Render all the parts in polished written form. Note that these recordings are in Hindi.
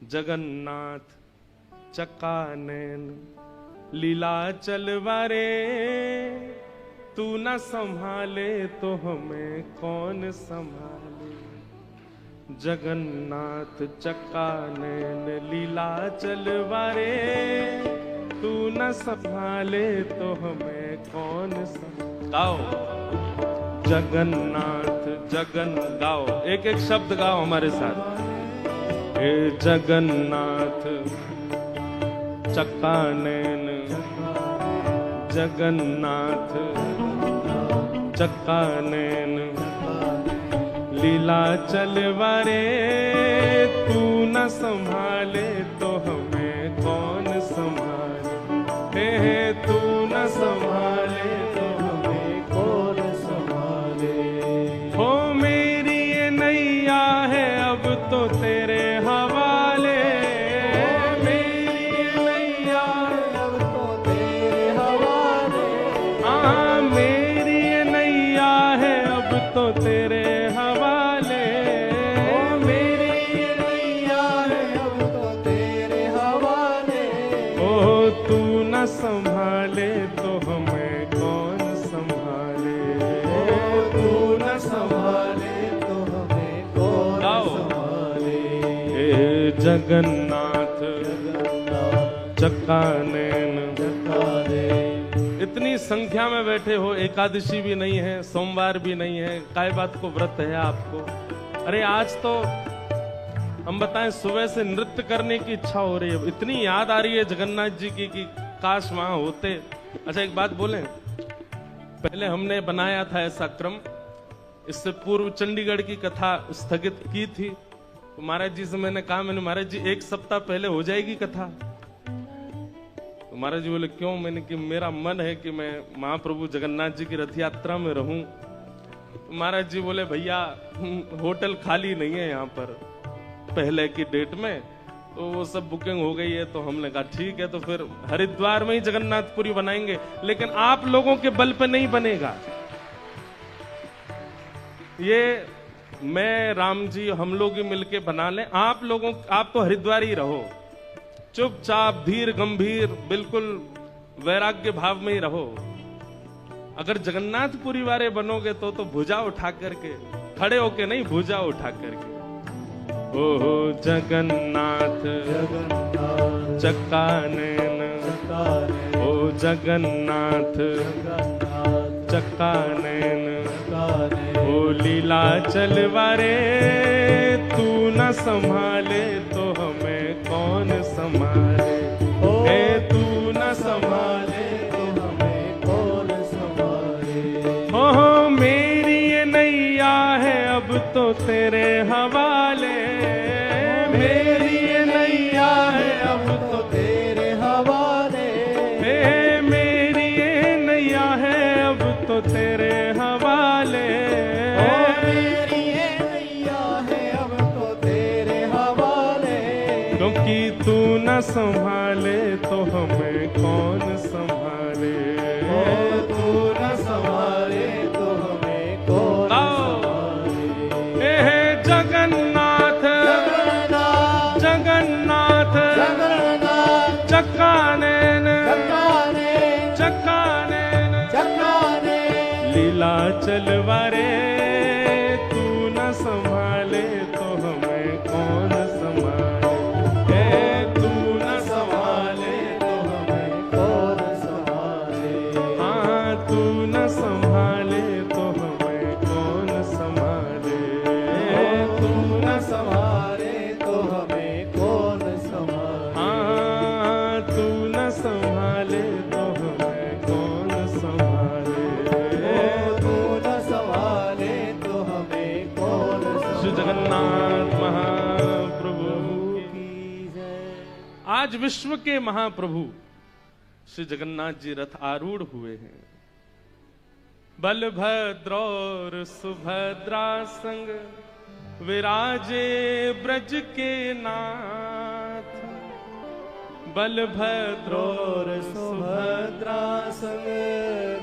जगन्नाथ चकानैन लीला चलवारे, तू न संभाले तो हमें कौन संभाले। जगन्नाथ चकानैन लीला चलवारे, तू न संभाले तो हमें कौन संभाले। गाओ जगन्नाथ जगन, गाओ एक एक शब्द गाओ हमारे साथ। हे जगन्नाथ चकानैन, जगन्नाथ चकानैन लीला चलवारे, तू न संभाले तो हमें कौन संभाले। हे तू न संभाले तो हमें कौन संभाले। हो मेरी ये नैया है अब तो तेरे हवाले, मेरी ये नैया है अब तो तेरे हवाले। हाँ मेरी ये नैया है अब तो तेरे हवाले, मेरी ये नैया है अब तो तेरे हवाले। ओ तू न संभाले तो हमें कौन संभाले। ओ तू न संभाले तो हमें कौन संभाले। हे जगन्नाथ चकानैन, इतनी संख्या में बैठे हो, एकादशी भी नहीं है, सोमवार भी नहीं है, काय बात को व्रत है आपको। अरे आज तो हम बताएं सुबह से नृत्य करने की इच्छा हो रही है, इतनी याद आ रही है जगन्नाथ जी की कि काश वहां होते। अच्छा एक बात बोलें, पहले हमने बनाया था ऐसा क्रम, इससे पूर्व चंडीगढ़ की कथा स्थगित की थी, तो महाराज जी से मैंने कहा, मैंने महाराज जी एक सप्ताह पहले हो जाएगी कथा। तो महाराज जी बोले क्यों? मैंने कि मेरा मन है कि मैं महाप्रभु जगन्नाथ जी की रथ यात्रा में रहूं। तो महाराज जी बोले भैया होटल खाली नहीं है यहाँ पर पहले की डेट में, तो वो सब बुकिंग हो गई है। तो हमने कहा ठीक है, तो फिर हरिद्वार में ही जगन्नाथपुरी बनाएंगे, लेकिन आप लोगों के बल पे नहीं बनेगा ये। मैं राम जी हम लोग ही मिलके बना लें, आप लोगों, आप तो हरिद्वार ही रहो, चुपचाप धीर गंभीर बिल्कुल वैराग्य भाव में ही रहो। अगर जगन्नाथपुरी वाले बनोगे तो भुजा उठा करके, खड़े होके नहीं, भुजा उठा करके। ओहो जगन्नाथ चकानैन, ओ जगन्नाथ चकानैन, ओ लीला चलवारे, तू न संभाले तो हमें कौन संभाले। हे तू न संभाले तो हमें कौन संभाले। हो मेरी ये नैया है अब तो तेरे हवाले, मेरी ये नैया है अब तो तेरे हवाले। हे मेरी ये नैया है अब तो तेरे हवाले, मेरी ये नैया है अब तो तेरे हवाले। क्योंकि तू न संभाले तो हमें कौन संभाले। तू न संभाले तो हमें कौन संभाले। हे जगन्नाथ जगन्नाथ चकानैन, चकानैन लीला चलवारे, तू न संभाले तो हमें कौन संभाले। हे तू न संभाले तो हमें कौन संभाले। हाँ तू न संभाले तो हमें कौन संभाले। तू न संभाले तो हमें कौन संभाले। हाँ तू न संभाले तो हमें कौन संभाले। श्री जगन्नाथ महाप्रभु की जय। आज विश्व के महाप्रभु श्री जगन्नाथ जी रथ आरूढ़ हुए हैं। बलभद्र और सुभद्रा संग विराजे ब्रज के नाथ। बलभद्र और सुभद्रा संग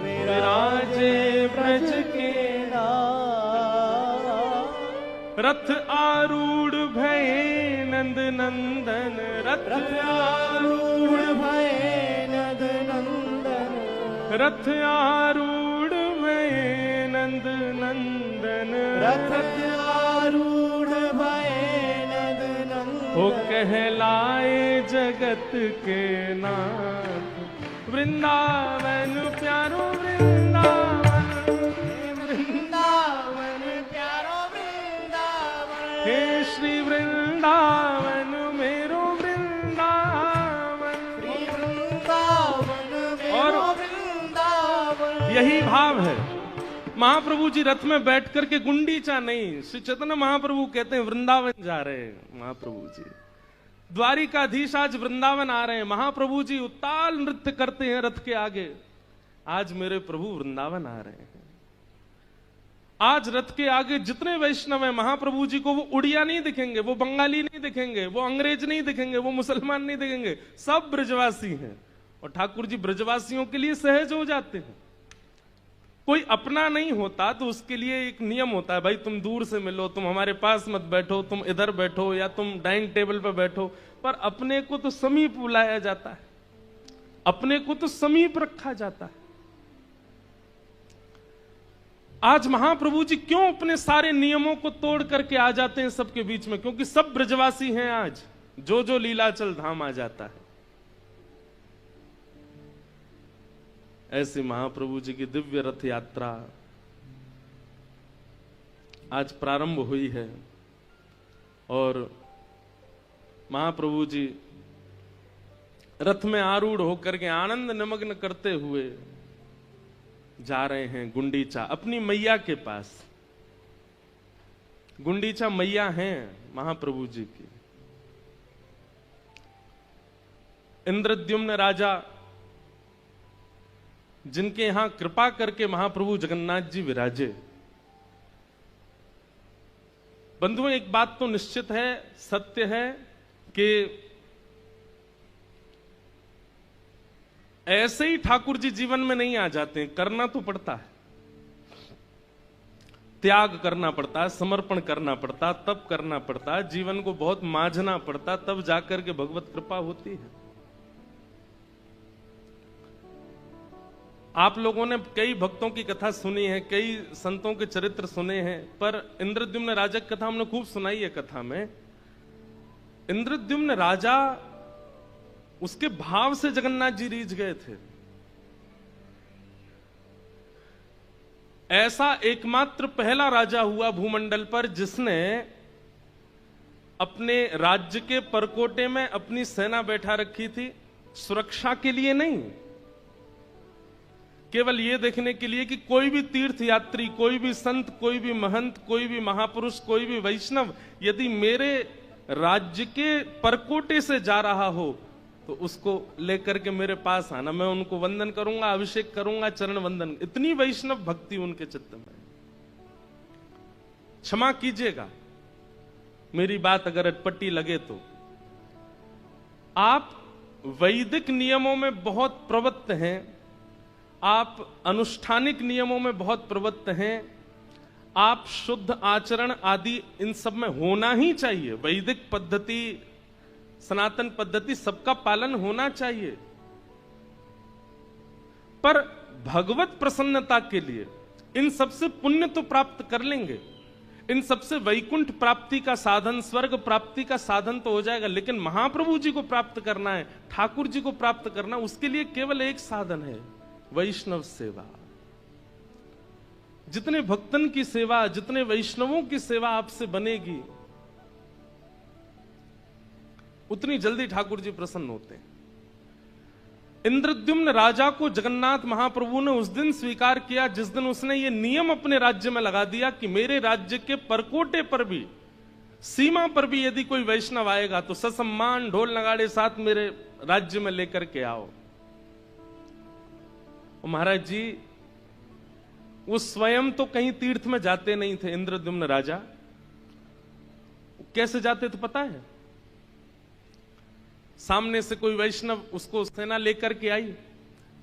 विराजे ब्रज के नाथ। रथ आरूढ़ भय नंद नंदन, रथ आरूढ़ भय नंद नंदन, रथ आरूढ़ भय नंद नंदन, रथ आरूढ़ भय नंद नंदन। वो कहलाए जगत के नाथ, वृंदावन प्यारो वृंदावन, वृंदावन प्यारो वृंदावन, हे श्री वृंदावन मेरो वृंदावन, श्री वृंदावन मेरो वृंदावन। यही भाव है। महाप्रभु जी रथ में बैठ करके गुंडीचा नहीं, श्री चैतन्य महाप्रभु कहते हैं वृंदावन जा रहे हैं। महाप्रभु जी द्वारिकाधीश आज वृंदावन आ रहे हैं। महाप्रभु जी उताल नृत्य करते हैं रथ के आगे। आज मेरे प्रभु वृंदावन आ रहे हैं। आज रथ के आगे जितने वैष्णव हैं, महाप्रभु जी को वो उड़िया नहीं दिखेंगे, वो बंगाली नहीं दिखेंगे, वो अंग्रेज नहीं दिखेंगे, वो मुसलमान नहीं दिखेंगे, सब ब्रजवासी हैं। और ठाकुर जी ब्रजवासियों के लिए सहज हो जाते हैं। कोई अपना नहीं होता तो उसके लिए एक नियम होता है, भाई तुम दूर से मिलो, तुम हमारे पास मत बैठो, तुम इधर बैठो या तुम डाइनिंग टेबल पर बैठो। पर अपने को तो समीप बुलाया जाता है, अपने को तो समीप रखा जाता है। आज महाप्रभु जी क्यों अपने सारे नियमों को तोड़ करके आ जाते हैं सबके बीच में? क्योंकि सब ब्रजवासी हैं। आज जो जो लीलाचल धाम आ जाता है। ऐसी महाप्रभु जी की दिव्य रथ यात्रा आज प्रारंभ हुई है और महाप्रभु जी रथ में आरूढ़ होकर के आनंद निमग्न करते हुए जा रहे हैं गुंडीचा, अपनी मैया के पास। गुंडीचा मैया हैं महाप्रभु जी की। इंद्रद्युम्न राजा जिनके यहां कृपा करके महाप्रभु जगन्नाथ जी विराजे। बंधुओं, एक बात तो निश्चित है, सत्य है कि ऐसे ही ठाकुर जी जीवन में नहीं आ जाते हैं। करना तो पड़ता है, त्याग करना पड़ता है, समर्पण करना पड़ता है, तब करना पड़ता है, जीवन को बहुत मांझना पड़ता, तब जाकर के भगवत कृपा होती है। आप लोगों ने कई भक्तों की कथा सुनी है, कई संतों के चरित्र सुने हैं, पर इंद्रद्युम्न राजा की कथा हमने खूब सुनाई है। कथा में इंद्रद्युम्न राजा, उसके भाव से जगन्नाथ जी रीझ गए थे। ऐसा एकमात्र पहला राजा हुआ भूमंडल पर जिसने अपने राज्य के परकोटे में अपनी सेना बैठा रखी थी, सुरक्षा के लिए नहीं, केवल यह देखने के लिए कि कोई भी तीर्थ यात्री, कोई भी संत, कोई भी महंत, कोई भी महापुरुष, कोई भी वैष्णव यदि मेरे राज्य के परकोटे से जा रहा हो तो उसको लेकर के मेरे पास आना, मैं उनको वंदन करूंगा, अभिषेक करूंगा, चरण वंदन। इतनी वैष्णव भक्ति उनके चित्त में। क्षमा कीजिएगा मेरी बात अगर अटपटी लगे तो। आप वैदिक नियमों में बहुत प्रवृत्त हैं, आप अनुष्ठानिक नियमों में बहुत प्रवृत्त हैं, आप शुद्ध आचरण आदि इन सब में होना ही चाहिए। वैदिक पद्धति, सनातन पद्धति, सबका पालन होना चाहिए। पर भगवत प्रसन्नता के लिए इन सबसे पुण्य तो प्राप्त कर लेंगे, इन सबसे वैकुंठ प्राप्ति का साधन, स्वर्ग प्राप्ति का साधन तो हो जाएगा, लेकिन महाप्रभु जी को प्राप्त करना है, ठाकुर जी को प्राप्त करना, उसके लिए केवल एक साधन है, वैष्णव सेवा। जितने भक्तन की सेवा, जितने वैष्णवों की सेवा आपसे बनेगी, उतनी जल्दी ठाकुर जी प्रसन्न होते हैं। इंद्रद्युम्न राजा को जगन्नाथ महाप्रभु ने उस दिन स्वीकार किया जिस दिन उसने ये नियम अपने राज्य में लगा दिया कि मेरे राज्य के परकोटे पर भी, सीमा पर भी यदि कोई वैष्णव आएगा तो ससम्मान ढोल नगाड़े साथ मेरे राज्य में लेकर के आओ। महाराज जी वो स्वयं तो कहीं तीर्थ में जाते नहीं थे। इंद्रद्युम्न राजा कैसे जाते थे पता है? सामने से कोई वैष्णव उसको सेना लेकर के आई,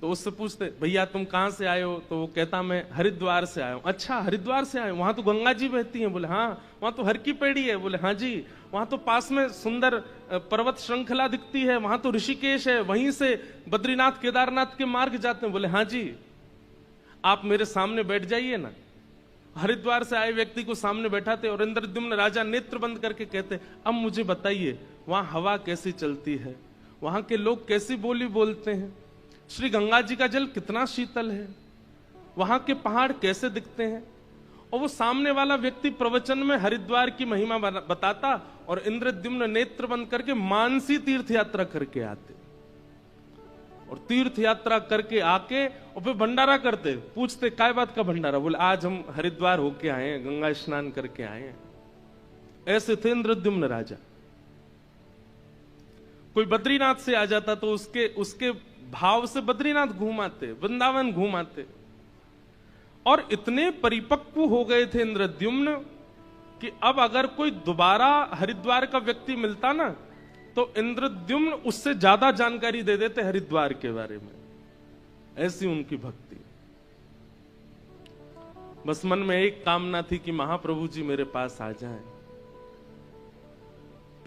तो उससे पूछते भैया तुम कहाँ से आए हो, तो वो कहता मैं हरिद्वार से आया हूँ। अच्छा हरिद्वार से आए, वहां तो गंगा जी बहती हैं? बोले हाँ। वहां तो हर की पेड़ी है? बोले हाँ जी। वहां तो पास में सुंदर पर्वत श्रृंखला दिखती है, वहां तो ऋषिकेश है, वहीं से बद्रीनाथ केदारनाथ के मार्ग जाते हैं? बोले हाँ जी। आप मेरे सामने बैठ जाइए ना। हरिद्वार से आए व्यक्ति को सामने बैठाते और इंद्रद्युम्न राजा नेत्र बंद करके कहते अब मुझे बताइए वहां हवा कैसी चलती है, वहां के लोग कैसी बोली बोलते हैं, श्री गंगा जी का जल कितना शीतल है, वहां के पहाड़ कैसे दिखते हैं। और वो सामने वाला व्यक्ति प्रवचन में हरिद्वार की महिमा बताता और इंद्रद्युम्न नेत्र बंद करके मानसी तीर्थ यात्रा करके आते और तीर्थ यात्रा करके आके और फिर भंडारा करते। पूछते काय बात का भंडारा? बोले आज हम हरिद्वार होके आए हैं, गंगा स्नान करके आए हैं। ऐसे थे इंद्रद्युम्न राजा। कोई बद्रीनाथ से आ जाता तो उसके भाव से बद्रीनाथ घूमाते, वृंदावन घूमाते। और इतने परिपक्व हो गए थे इंद्रद्युम्न कि अब अगर कोई दोबारा हरिद्वार का व्यक्ति मिलता ना तो इंद्रद्युम्न उससे ज्यादा जानकारी दे देते हरिद्वार के बारे में। ऐसी उनकी भक्ति। बस मन में एक कामना थी कि महाप्रभु जी मेरे पास आ जाएं।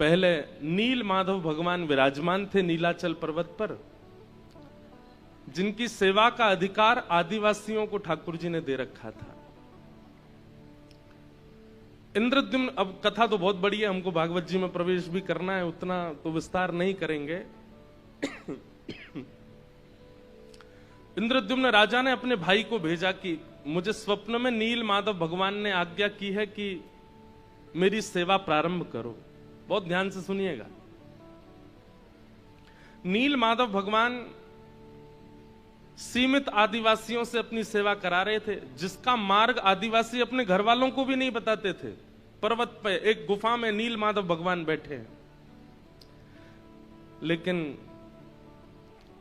पहले नील माधव भगवान विराजमान थे नीलाचल पर्वत पर, जिनकी सेवा का अधिकार आदिवासियों को ठाकुर जी ने दे रखा था। इंद्रद्युम्न, अब कथा तो बहुत बड़ी है, हमको भागवत जी में प्रवेश भी करना है, उतना तो विस्तार नहीं करेंगे। इंद्रद्युम्न राजा ने अपने भाई को भेजा कि मुझे स्वप्न में नील माधव भगवान ने आज्ञा की है कि मेरी सेवा प्रारंभ करो। बहुत ध्यान से सुनिएगा। नील माधव भगवान सीमित आदिवासियों से अपनी सेवा करा रहे थे, जिसका मार्ग आदिवासी अपने घर वालों को भी नहीं बताते थे। पर्वत पे एक गुफा में नील माधव भगवान बैठे हैं। लेकिन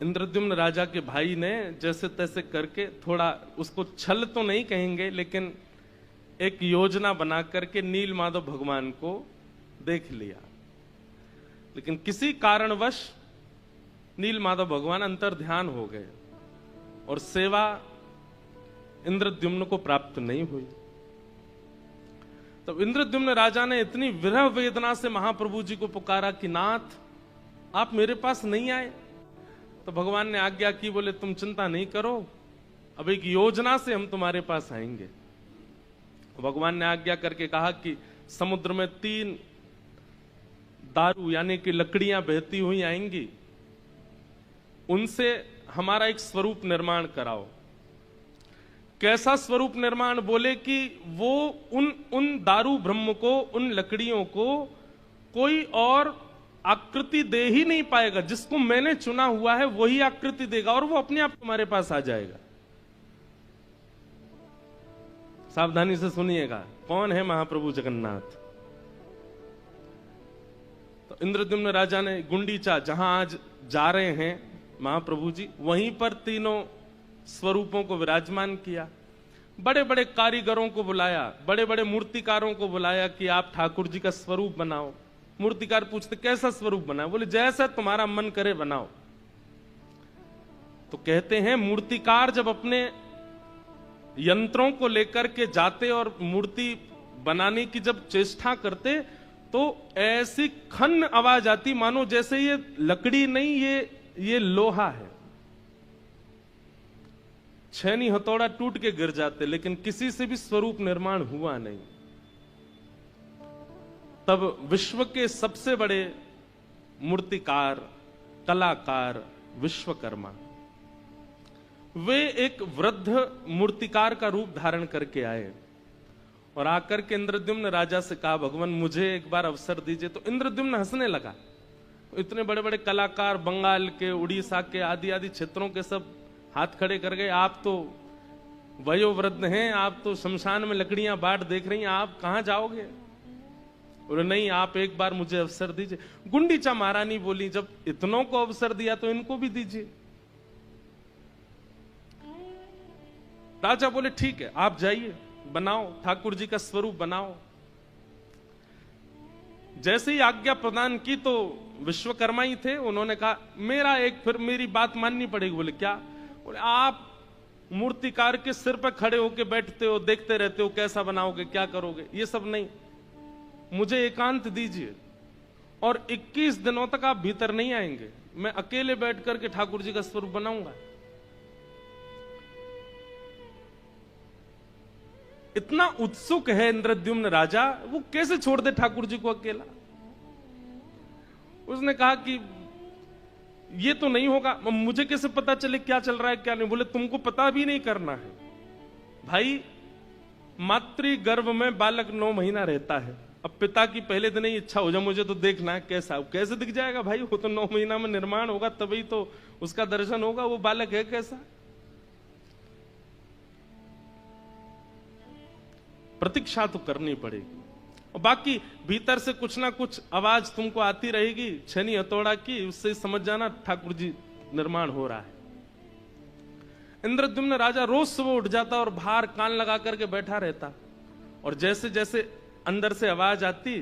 इंद्रद्युम्न राजा के भाई ने जैसे तैसे करके, थोड़ा उसको छल तो नहीं कहेंगे, लेकिन एक योजना बना करके नील माधव भगवान को देख लिया। लेकिन किसी कारणवश नील माधव भगवान अंतर ध्यान हो गए और सेवा इंद्रद्युम्न को प्राप्त नहीं हुई। तब इंद्रद्युम्न राजा ने इतनी विरह वेदना से महाप्रभु जी को पुकारा कि नाथ आप मेरे पास नहीं आए। तो भगवान ने आज्ञा की, बोले तुम चिंता नहीं करो, अब एक योजना से हम तुम्हारे पास आएंगे। भगवान ने आज्ञा करके कहा कि समुद्र में 3 दारू यानी कि लकड़ियां बहती हुई आएंगी, उनसे हमारा एक स्वरूप निर्माण कराओ। कैसा स्वरूप निर्माण? बोले कि वो उन दारू ब्रह्म को, उन लकड़ियों को कोई और आकृति दे ही नहीं पाएगा। जिसको मैंने चुना हुआ है वही आकृति देगा और वो अपने आप तुम्हारे पास आ जाएगा। सावधानी से सुनिएगा, कौन है महाप्रभु जगन्नाथ। तो इंद्रद्युम्न राजा ने गुंडीचा, जहां आज जा रहे हैं महाप्रभु जी, वहीं पर तीनों स्वरूपों को विराजमान किया। बड़े बड़े कारीगरों को बुलाया, बड़े बड़े मूर्तिकारों को बुलाया कि आप ठाकुर जी का स्वरूप बनाओ। मूर्तिकार पूछते कैसा स्वरूप बनाओ? बोले जैसा तुम्हारा मन करे बनाओ। तो कहते हैं मूर्तिकार जब अपने यंत्रों को लेकर के जाते और मूर्ति बनाने की जब चेष्टा करते तो ऐसी खन्न आवाज आती मानो जैसे ये लकड़ी नहीं, ये लोहा है। छेनी हथौड़ा टूट के गिर जाते, लेकिन किसी से भी स्वरूप निर्माण हुआ नहीं। तब विश्व के सबसे बड़े मूर्तिकार, कलाकार विश्वकर्मा, वे एक वृद्ध मूर्तिकार का रूप धारण करके आए और आकर के इंद्रद्युम्न राजा से कहा, भगवान मुझे एक बार अवसर दीजिए। तो इंद्रद्युम्न हंसने लगा। इतने बड़े बड़े कलाकार बंगाल के, उड़ीसा के, आदि आदि क्षेत्रों के सब हाथ खड़े कर गए। आप तो वयोवृद्ध हैं, आप तो शमशान में लकड़ियां बाट देख रही हैं, आप कहां जाओगे? बोले नहीं, आप एक बार मुझे अवसर दीजिए। गुंडीचा महारानी बोली, जब इतनों को अवसर दिया तो इनको भी दीजिए। राजा बोले ठीक है, आप जाइए, बनाओ, ठाकुर जी का स्वरूप बनाओ। जैसे ही आज्ञा प्रदान की तो विश्वकर्मा ही थे, उन्होंने कहा मेरा एक, फिर मेरी बात माननी पड़ेगी। बोले क्या? बोले आप मूर्तिकार के सिर पर खड़े होके बैठते हो, देखते रहते हो कैसा बनाओगे, क्या करोगे, ये सब नहीं, मुझे एकांत दीजिए। और 21 दिनों तक आप भीतर नहीं आएंगे, मैं अकेले बैठ करके ठाकुर जी का स्वरूप बनाऊंगा। इतना उत्सुक है इंद्रद्युम्न राजा, वो कैसे छोड़ दे ठाकुर जी को अकेला। उसने कहा कि ये तो नहीं होगा, मुझे कैसे पता चले क्या चल रहा है क्या नहीं। बोले तुमको पता भी नहीं करना है भाई, मातृ गर्भ में बालक 9 महीना रहता है। अब पिता की पहले दिन ही इच्छा हो जाए मुझे तो देखना है कैसा, कैसे दिख जाएगा भाई, वो तो 9 महीना में निर्माण होगा तभी तो उसका दर्शन होगा, वो बालक है कैसा। प्रतीक्षा तो करनी पड़ेगी, और बाकी भीतर से कुछ ना कुछ आवाज तुमको आती रहेगी छेनी हथौड़ा की, उससे समझ जाना ठाकुर जी निर्माण हो रहा है। इंद्रद्युम्न राजा रोज सुबह उठ जाता और बाहर कान लगा करके बैठा रहता, और जैसे जैसे अंदर से आवाज आती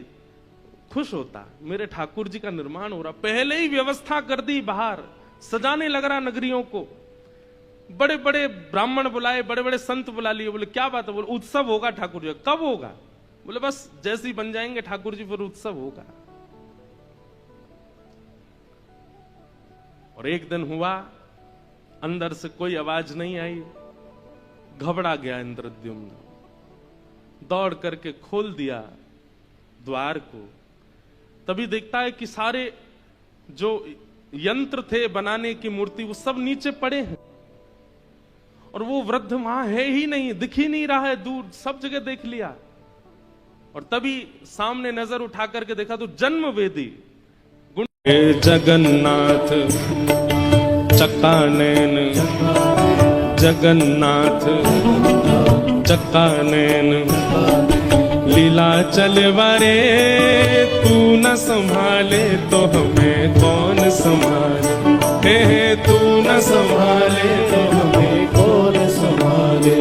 खुश होता, मेरे ठाकुर जी का निर्माण हो रहा। पहले ही व्यवस्था कर दी, बाहर सजाने लग रहा नगरियों को, बड़े बड़े ब्राह्मण बुलाए, बड़े बड़े संत बुला लिए। बोले क्या बात है, बोले उत्सव होगा ठाकुर जी। कब होगा, बोले बस जैसे ही बन जाएंगे ठाकुर जी फिर उत्सव होगा। और एक दिन हुआ, अंदर से कोई आवाज नहीं आई, घबरा गया इंद्रद्युम्न, दौड़ करके खोल दिया द्वार को। तभी देखता है कि सारे जो यंत्र थे बनाने की मूर्ति वो सब नीचे पड़े हैं, और वो वृद्ध वहां है ही नहीं, दिख ही नहीं रहा है, दूर सब जगह देख लिया। और तभी सामने नजर उठा करके देखा तो जन्म वेदी जगन्नाथ चक्कानैन, जगन्नाथ चक्कानैन, लीला चलवारे तू न संभाले तो हमें कौन संभाले, हे तू न संभाले तो हमें कौन संभाले।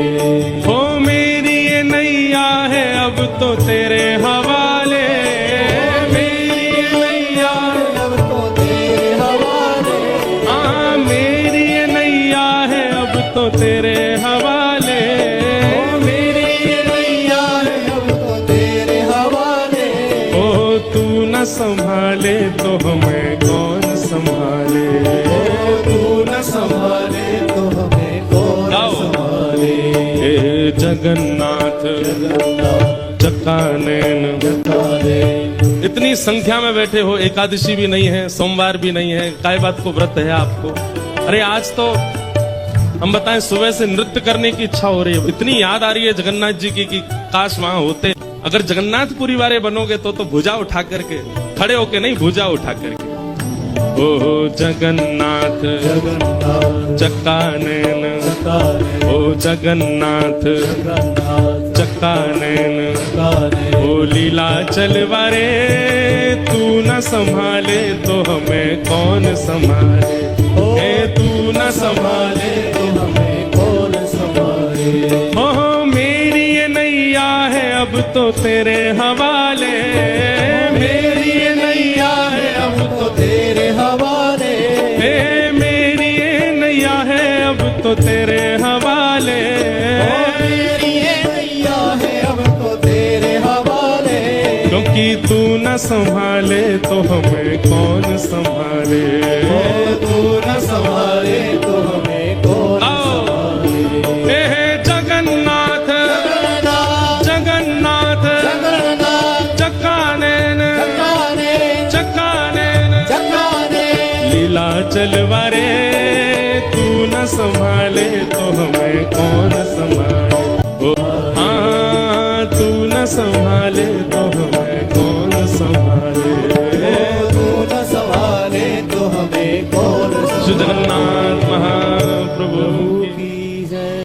हो मेरी ये नैया है अब तो तेरे हवाले, मेरी ये नैया है अब तो तेरे हवाले, हाँ मेरी ये नैया है अब तो तेरे हवाले, मेरी ये नैया है अब तो तेरे हवाले। ओ तू न संभाले तो हमें कौन संभाले, तू न संभाले तो हमें कौन संभाले। हे जगन्नाथ चक्कानैन, इतनी संख्या में बैठे हो, एकादशी भी नहीं है, सोमवार भी नहीं है, काय बात को व्रत है आपको। अरे आज तो हम बताएं सुबह से नृत्य करने की इच्छा हो रही है, इतनी याद आ रही है जगन्नाथ जी की कि काश वहां होते। अगर जगन्नाथपुरी वाले बनोगे तो भुजा उठा करके, खड़े होके नहीं, भुजा उठा करके। ओ जगन्नाथ चक्कानैन, ओ जगन्नाथ चक्कानैन, ओ लीला चलवारे तू न संभाले तो हमें कौन संभाले, हे तू न संभाले तो हमें कौन संभाले। हो मेरी ये नैया है अब तो तेरे हवाले, मेरी ये नैया है अब तो तेरे हवाले, हे मेरी ये नैया है अब तो तेरे हवाले, मेरी ये नैया है अब तो तेरे हवाले। क्योंकि तू न संभाले तो हमें कौन संभाले, तू न संभाले तो हमें कौन संभाले। हे जगन्नाथ जगन्नाथ चक्कानैन, चक्कानैन लीला चलवारे तू न संभाले तो हमें कौन संभाले। ओ हाँ तू न संभाले तो हमें कौन संभाले, तू न संभाले तो हमें कौन संभाले।